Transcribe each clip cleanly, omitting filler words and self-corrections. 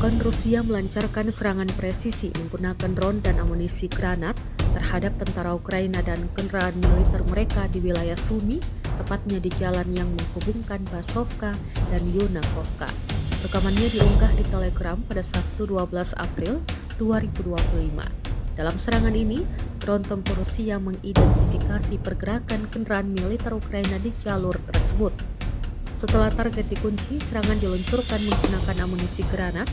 Pasukan Rusia melancarkan serangan presisi menggunakan drone dan amunisi granat terhadap tentara Ukraina dan kendaraan militer mereka di wilayah Sumy, tepatnya di jalan yang menghubungkan Basovka dan Yunakovka. Rekamannya diunggah di Telegram pada Sabtu 12 April 2025. Dalam serangan ini, drone tempur Rusia mengidentifikasi pergerakan kendaraan militer Ukraina di jalur tersebut. Setelah target dikunci, serangan diluncurkan menggunakan amunisi granat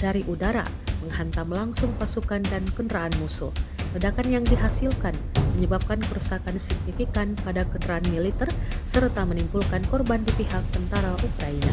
dari udara, menghantam langsung pasukan dan kendaraan musuh. Ledakan yang dihasilkan menyebabkan kerusakan signifikan pada kendaraan militer serta menimbulkan korban di pihak tentara Ukraina.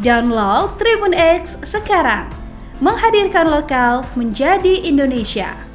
Download Tribun X sekarang, menghadirkan lokal menjadi Indonesia.